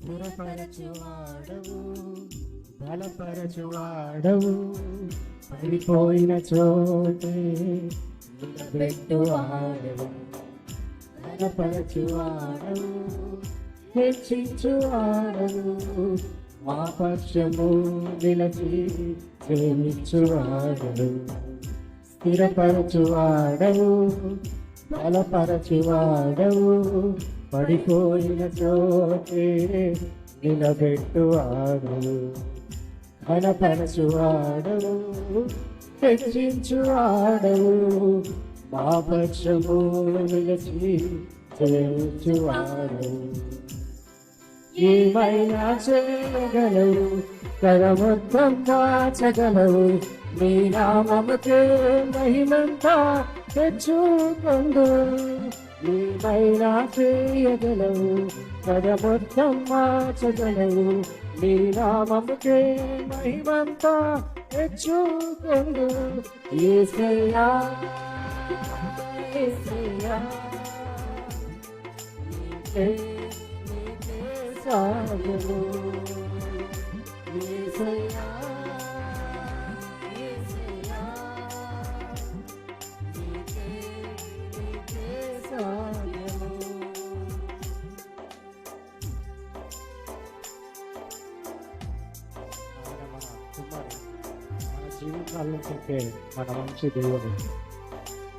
స్థిరపరచువాడవు, బలపరచువాడవు, పడిపోయిన చోటే నిలబెట్టువాడవు, బలపరచువాడవు, హెచ్చించువాడవు, మా పక్షము నిలచి ప్రేమించువాడవు, స్థిరపరచువాడవు, బలపరచువాడవు, పడిపోయిన చోటే నిలబెట్టువాడవు, ఘనపరచువాడవు, హెచ్చించువాడవు, మా పక్షము నిలచి ప్రేమించువాడవు. ఏమైనా చేయగలవు, తన మొత్తం మార్చగలవు, నీ నామముకే మహిమంతా తెచ్చుకొందు. ఏమైనా చేయగలవు, తన మొత్తం మార్చగలవు, నీ నామముకే మహిమంతా తెచ్చుకొందు. యేసయ్యా యేసయ్యా సాగము, యేసయ్యా యేసయ్యా నీకే సాగము. మన జీవితాల్లో చెప్పే మన మంచి దేవుడు,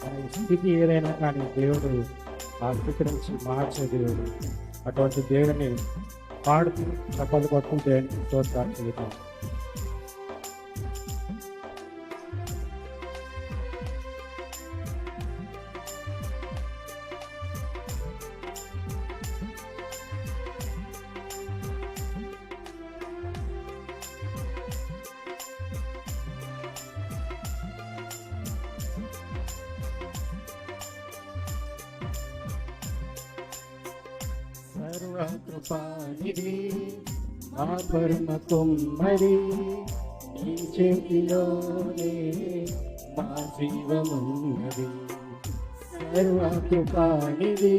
మన స్థితి ఏదైనా కానీ దేవుడు ఆ స్థితి నుంచి మార్చే దేవుడు. అటువంటి దేవుడిని పాడుతూ చప్పలు కొట్టు దేవునికి స్తోత్రాలు చేద్దాం. సర్వకృపానిధి మా పరమ కుమ్మరి, నీ చేతిలోనే మా జీవమున్నది. సర్వకృపానిధి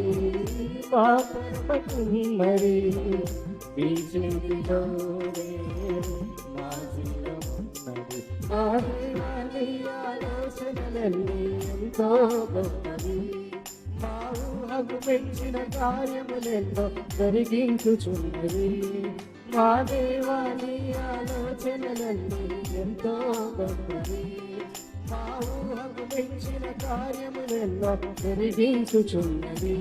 మా పరమ కుమ్మరి, నీ చేతిలోనే మా జీవమున్నది. మా దేవాని ఆలోచనలన్నీ ఎంతో గొప్పవి, మా ఊహకు పెంచిన కార్యములెన్నో జరిగించుచున్నవి. మా దేవాని ఆలోచనలన్నీ ఎంతో గొప్పవి, మా ఊహకు పెంచిన కార్యములెన్నో జరిగించుచున్నవి.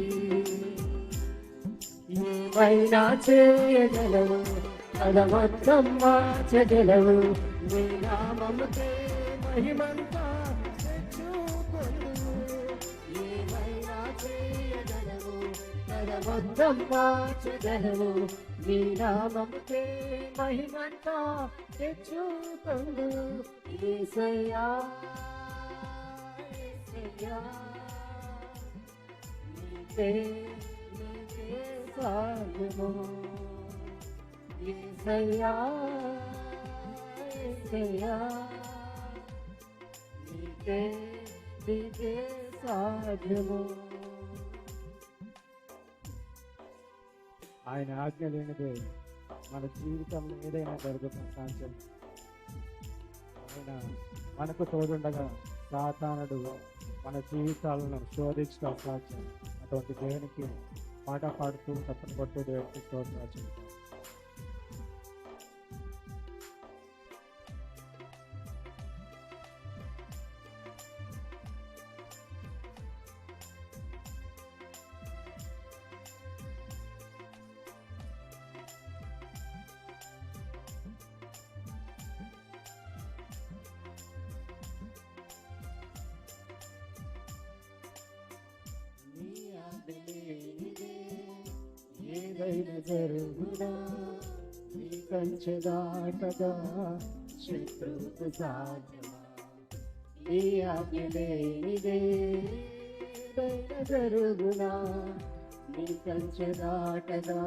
ఏమైనా చేయగలవు, తన మొత్తం మార్చగలవు, నీ నామముకే మహిమంతా మొత్తం మార్చగలవు, నీ నామముకే మహిమంతా తెచ్చుకొందు. యేసయ్యా యేసయ్యా నీకే సాగము, యేసయ్యా యేసయ్యా నీకే సాగము. ఆయన ఆజ్ఞ లేనిదే మన జీవితంలో ఏదైనా జరుగుతున్న సాధ్యం. ఆయన మనకు తోడుండగా సాతానుడు మన జీవితాలను శోధించడం సాధ్యం. అటువంటి దేవునికి పాట పాడుతూ తప్పని కొట్టు దేవునికి స్తోత్రాలు. ఏదైనా జరుగునా నీ కంచె దాటగా శత్రువుకు సాధ్యమా, నీ ఆజ్ఞ లేనిదే ఏదైనా జరుగునా నీ కంచె దాటగా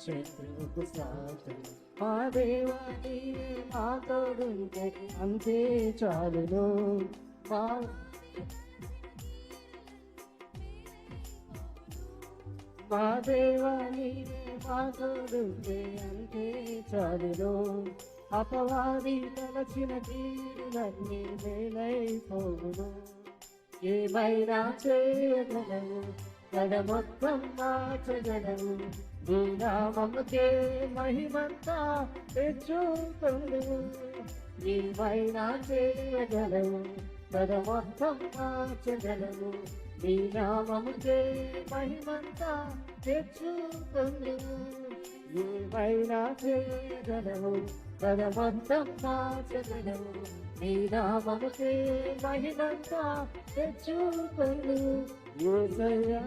శత్రువుకు సాధ్యమా. మా దేవా నీవే మా తోడుంటే అంతే చాలును. మా దేవా నీవే మాతోడుంటే అంతే చాలులో అపవాది తలచిన కీడులన్నీ మేలైపోవును ఏమైనా చేయగలవు గడ మొత్తం మార్చగలవు నీ నామముకే మహిమంతా తెచ్చుకొందువు ఏమైనా చేయగలవు గడ మొత్తం మార్చగలవు నీ నామముకే మహిమంతా తెచ్చుకొందువు ఏమైనా చేయగలవు గడ మొత్తం మార్చగలవు నీ నామముకే మహిమంతా తెచ్చుకొందువు యేసయ్యా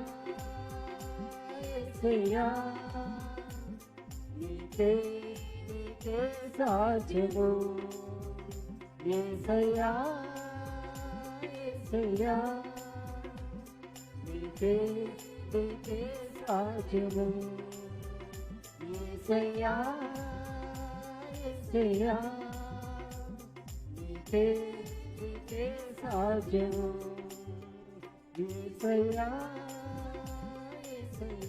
యేసయ్యా నీకే సాధ్యము యేసయ్యా యేసయ్యా నీకే సాధ్యము యేసయ్యా యేసయ్యా నీకే సాధ్యము యేసయ్యా